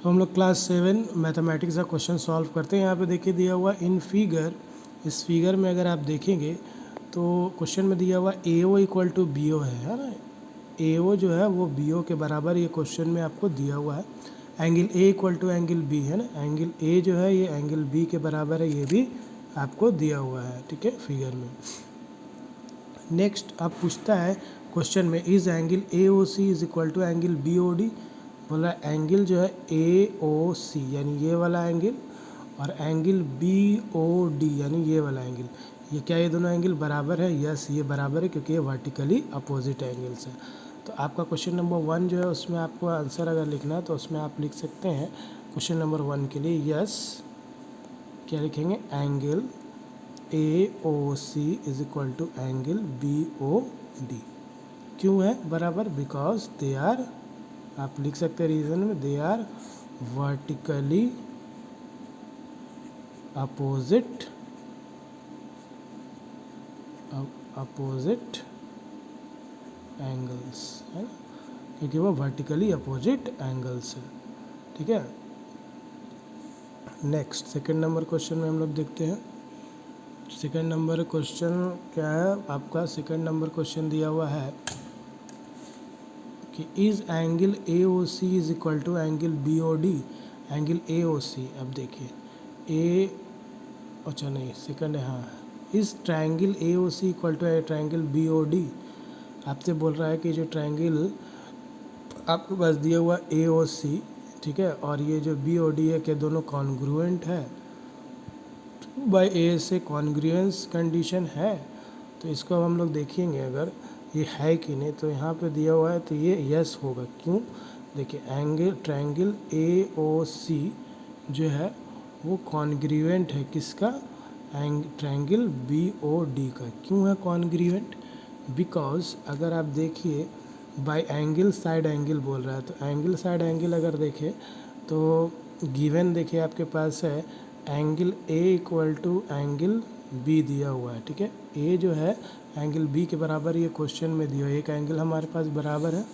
हम लोग class 7 mathematics का क्वेश्चन सॉल्व करते हैं। यहाँ पे देखिए दिया हुआ इन फिगर, इस फिगर में अगर आप देखेंगे तो क्वेश्चन में दिया हुआ A O equal to B O है ना। ए ओ जो है वो बी ओ के बराबर ये क्वेश्चन में आपको दिया हुआ है। Angle A equal to angle B है ना, एंगल ए जो है ये एंगल बी के बराबर है, ये भी आपको दिया हुआ है, ठीक है, फिगर में। नेक्स्ट अब पूछता है क्वेश्चन में is angle A O C is equal to angle B O D. बोला एंगल जो है ए ओ सी यानी ये वाला एंगल और एंगल बी ओ डी यानी ये वाला एंगल, ये क्या ये दोनों एंगल बराबर है? यस, ये बराबर है क्योंकि ये वर्टिकली अपोजिट एंगल्स है। तो आपका क्वेश्चन नंबर 1 जो है उसमें आपको आंसर अगर लिखना है तो उसमें आप लिख सकते हैं क्वेश्चन नंबर 1 के लिए यस, क्या लिखेंगे? Angle A O C is equal to angle B O D. क्यों है बराबर? बिकॉज दे आर, आप लिख सकते हैं रीजन में, they are vertically opposite angles है ना, क्योंकि वो वर्टिकली अपोजिट एंगल्स है, ठीक है। नेक्स्ट सेकंड नंबर क्वेश्चन में हम लोग देखते हैं। सेकंड नंबर क्वेश्चन क्या है आपका? सेकंड नंबर क्वेश्चन दिया हुआ है कि is angle A O C is equal to angle B O D. Angle A O C, अब देखिए ए, अच्छा नहीं सेकंड है, हाँ, इस triangle A O C equal to triangle B O D. आपसे बोल रहा है कि जो ट्रायंगल आपके पास दिया हुआ ए ओ सी, ठीक है, और ये जो बी ओ डी है कि दोनों कॉन्ग्रुएंट है, बाय ए से कॉन्ग्रुएंस कंडीशन है। तो इसको अब हम लोग देखेंगे अगर ये है कि नहीं। तो यहाँ पे दिया हुआ है तो ये यस होगा। क्यों? देखिए एंगल ट्रायंगल ए ओ सी जो है वो कॉन्ग्रुएंट है किसका? ट्रायंगल बी ओ डी का। क्यों है कॉन्ग्रुएंट? बिकॉज अगर आप देखिए बाय एंगल साइड एंगल बोल रहा है, तो एंगल साइड एंगल अगर देखें तो गिवन देखिए आपके पास है angle A equal to angle B दिया हुआ है, ठीक है। ए जो है एंगल बी के बराबर ये क्वेश्चन में दिया हुआ है, एक एंगल हमारे पास बराबर है,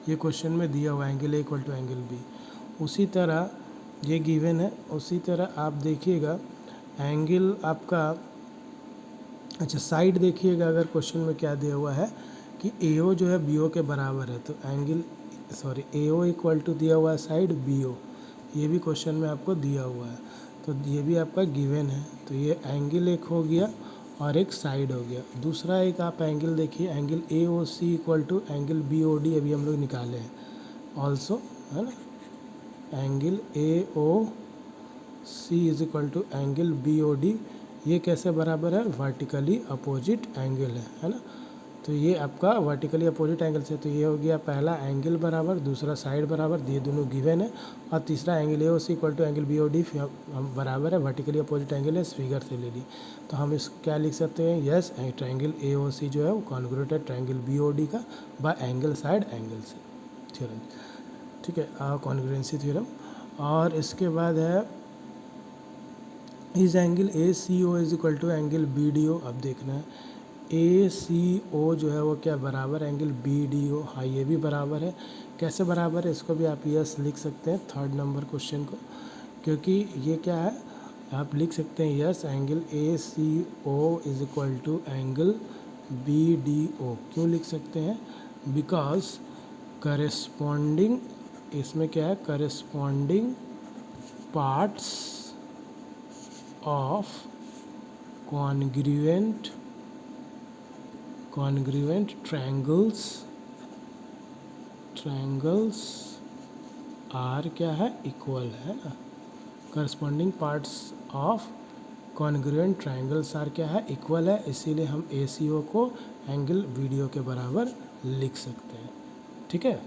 ये क्वेश्चन में दिया हुआ है angle A equal to angle B. उसी तरह ये गिवन है, उसी तरह आप देखिएगा एंगल आपका, अच्छा साइड देखिएगा अगर क्वेश्चन में क्या दिया हुआ है कि ए ओ जो है बी ओ के बराबर है, तो angle sorry A O equal to दिया हुआ है साइड बी ओ, ये भी क्वेश्चन में आपको दिया हुआ है, तो ये भी आपका गिवन है। तो ये एंगल एक हो गया और एक साइड हो गया। दूसरा एक आप एंगल देखिए angle A O C equal to angle B O D, अभी हम लोग निकाले हैं ऑल्सो, है ना। Angle A O C is equal to angle B O D, ये कैसे बराबर है? वर्टिकली अपोजिट एंगल है ना। तो ये आपका वर्टिकली अपोजिट एंगल से, तो ये हो गया पहला एंगल बराबर, दूसरा साइड बराबर, ये दोनों गिवन है, और तीसरा angle A O C equal to angle B O D बराबर है, वर्टिकली अपोजिट एंगल है, इस फिगर से ले ली। तो हम इसको क्या लिख सकते हैं? यस, ट्रायंगल ए ओ सी जो है वो कॉन्ग्रुएंट है ट्रायंगल बी ओ डी का बाय एंगल साइड एंगल से, थ्योरम, ठीक है, कॉन्ग्रुएंसी थ्योरम। और इसके बाद है इस angle A C O is equal to angle B D O. अब देखना है ए सी ओ जो है वो क्या बराबर एंगल बी डी ओ, हाँ ये भी बराबर है। कैसे बराबर है इसको भी आप यस लिख सकते हैं थर्ड नंबर क्वेश्चन को, क्योंकि ये क्या है आप लिख सकते हैं yes angle A C O is equal to angle B D O. क्यों लिख सकते हैं? बिकॉज करेस्पॉन्डिंग, इसमें क्या है, corresponding parts of congruent triangles are क्या है? इक्वल है ना। Corresponding parts of congruent triangles are क्या है? इक्वल है, इसीलिए हम ए सी ओ को एंगल वीडियो के बराबर लिख सकते हैं, ठीक है।